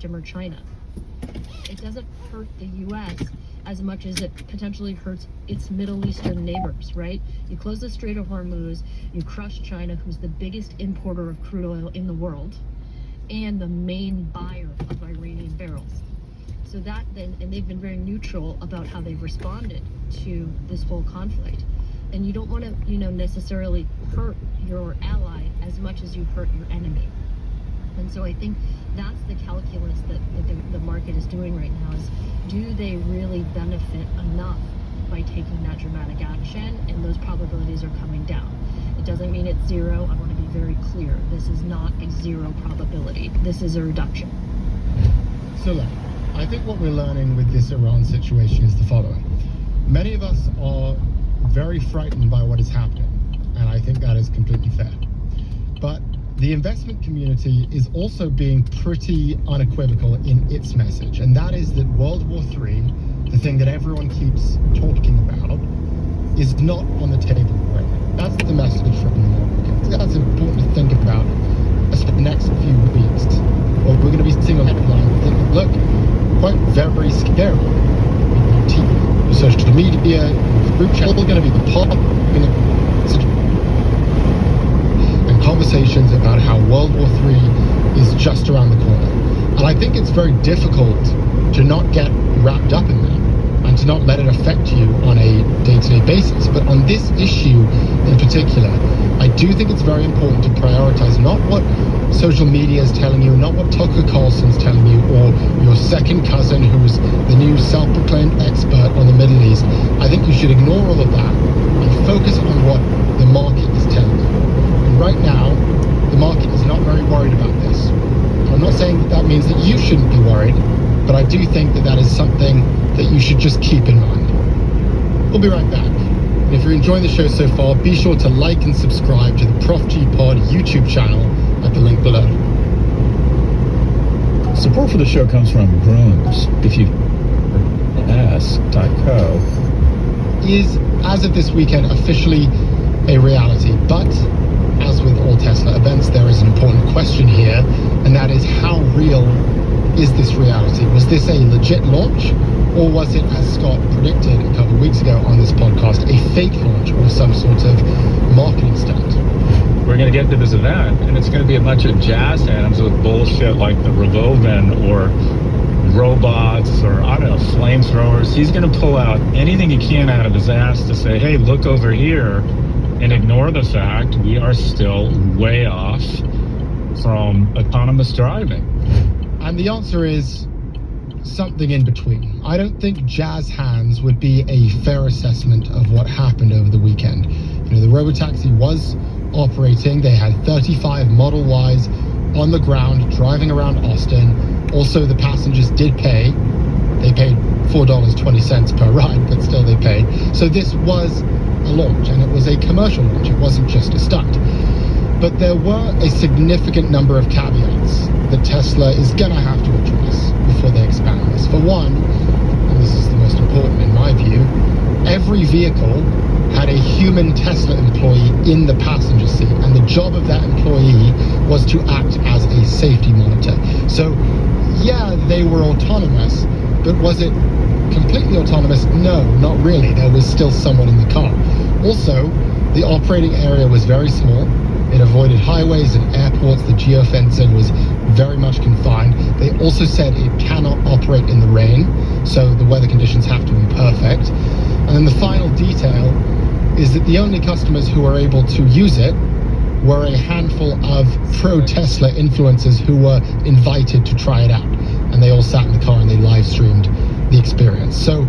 customer, China. It doesn't hurt the U.S. as much as it potentially hurts its Middle Eastern neighbors, right? You close the Strait of Hormuz, you crush China, who's the biggest importer of crude oil in the world, and the main buyer of Iranian barrels. So that then, and they've been very neutral about how they've responded to this whole conflict. And you don't want to, necessarily hurt your ally as much as you hurt your enemy. And so I think that's the calculus that the market is doing right now is, do they really benefit enough by taking that dramatic action? And those probabilities are coming down. It doesn't mean it's zero. I want to be very clear. This is not a zero probability. This is a reduction. So look, I think what we're learning with this Iran situation is the following. Many of us are very frightened by what is happening, and I think that is completely fair. But the investment community is also being pretty unequivocal in its message, and that is that World War III, the thing that everyone keeps talking about, is not on the table right now. That's the message from the market. That's important to think about as for the next few weeks. Well, we're going to be seeing a headline that look quite very scary. TV, social media, group chat, all going to be the pop, and conversations about how World War III is just around the corner. And I think it's very difficult to not get wrapped up in that and to not let it affect you on a day-to-day basis. But on this issue in particular, I do think it's very important to prioritize not what social media is telling you, not what Tucker Carlson's telling you, or your second cousin who's the new self-proclaimed expert on the Middle East. I think you should ignore all of that and focus on what the market is telling you. And right now, the market is not very worried about this. I'm not saying that means that you shouldn't be worried, but I do think that is something that you should just keep in mind. We'll be right back. And if you're enjoying the show so far, be sure to like and subscribe to the Prof G Pod YouTube channel at the link below. Support for the show comes from Grooms. If you ask.co is, as of this weekend, officially a reality. But as with all Tesla events, there is an important question here, and that is, how real is this reality? Was this a legit launch, or was it, as Scott predicted a couple of weeks ago on this podcast, a fake launch or some sort of marketing stunt? We're going to get to this event, and it's going to be a bunch of jazz hands with bullshit like the Revolven or robots or, I don't know, flamethrowers. He's going to pull out anything he can out of his ass to say, hey, look over here, and ignore the fact we are still way off from autonomous driving. And the answer is something in between. I don't think jazz hands would be a fair assessment of what happened over the weekend. The Robotaxi was operating. They had 35 Model Ys on the ground driving around Austin. Also, the passengers did pay. They paid $4.20 per ride, but still they paid. So this was a launch, and it was a commercial launch. It wasn't just a stunt. But there were a significant number of caveats that Tesla is going to have to address before they expand this. For one, and this is the most important in my view, every vehicle had a human Tesla employee in the passenger seat, and the job of that employee was to act as a safety monitor. So, yeah, they were autonomous, but was it completely autonomous? No, not really. There was still someone in the car. Also, the operating area was very small. It avoided highways and airports. The geofencing was very much confined. They also said it cannot operate in the rain, so the weather conditions have to be perfect. And then the final detail is that the only customers who were able to use it were a handful of pro-Tesla influencers who were invited to try it out. And they all sat in the car and they live streamed the experience. So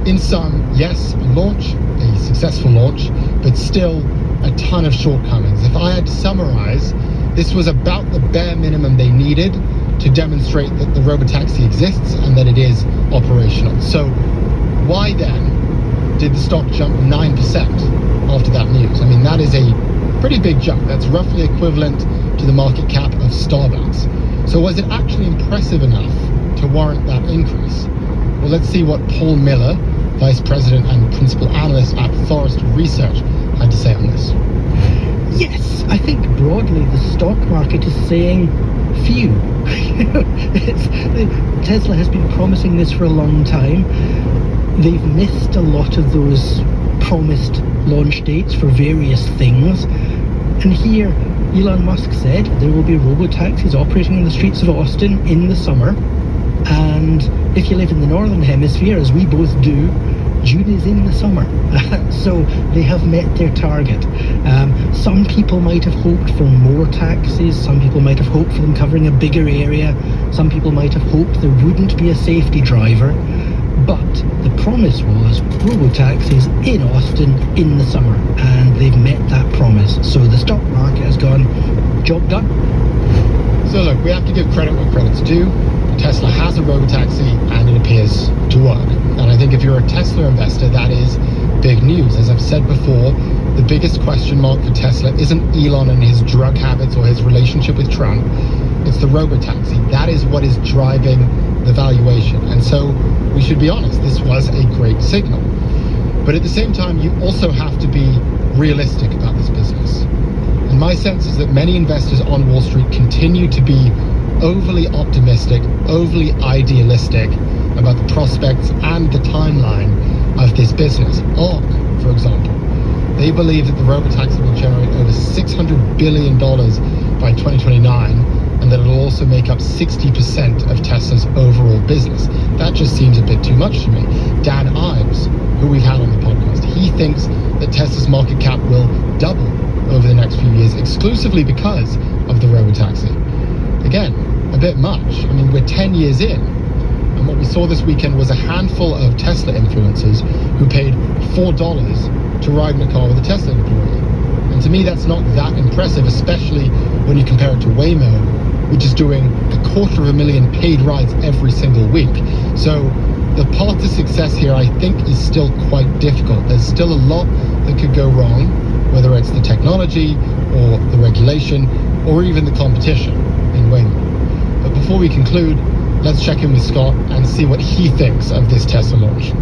in sum, yes, a launch, a successful launch, but still a ton of shortcomings. If I had to summarize, this was about the bare minimum they needed to demonstrate that the Robotaxi exists and that it is operational. So why then did the stock jump 9% after that news? I mean, that is a pretty big jump. That's roughly equivalent to the market cap of Starbucks. So was it actually impressive enough to warrant that increase? Well, let's see what Paul Miller, Vice President and Principal Analyst at Forrester Research, had to say on this. Yes, I think broadly the stock market is saying phew. Tesla has been promising this for a long time. They've missed a lot of those promised launch dates for various things. And here, Elon Musk said there will be robo-taxis operating on the streets of Austin in the summer. And if you live in the Northern Hemisphere, as we both do, June is in the summer. So they have met their target. Some people might have hoped for more taxis. Some people might have hoped for them covering a bigger area. Some people might have hoped there wouldn't be a safety driver. But the promise was robo-taxis in Austin in the summer, and they've met that promise. So the stock market has gone, job done. So look, we have to give credit where credit's due. Tesla has a robotaxi and it appears to work. And I think if you're a Tesla investor, that is big news. As I've said before, the biggest question mark for Tesla isn't Elon and his drug habits or his relationship with Trump. It's the robotaxi. That is what is driving the valuation. And so we should be honest, this was a great signal. But at the same time, you also have to be realistic about this business. And my sense is that many investors on Wall Street continue to be overly optimistic, overly idealistic about the prospects and the timeline of this business. ARK, for example, they believe that the robotaxi will generate over $600 billion by 2029, and that it'll also make up 60% of Tesla's overall business. That just seems a bit too much to me. Dan Ives, who we've had on the podcast, he thinks that Tesla's market cap will double over the next few years exclusively because of the robotaxi. Again, a bit much. I mean, we're 10 years in, and what we saw this weekend was a handful of Tesla influencers who paid $4 to ride in a car with a Tesla employee. And to me, that's not that impressive, especially when you compare it to Waymo, which is doing 250,000 paid rides every single week. So the path to success here, I think, is still quite difficult. There's still a lot that could go wrong, whether it's the technology or the regulation or even the competition in Waymo. But before we conclude, let's check in with Scott and see what he thinks of this Tesla launch.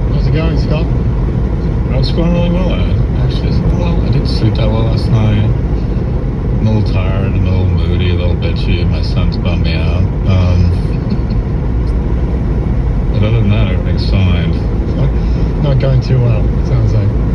How's it going, Scott? Oh, it's going really well, Ed. Actually, well, I didn't sleep that well last night. I'm a little tired, I'm a little moody, a little bitchy, and my son's bummed me out. But other than that, everything's fine. Not going too well, it sounds like.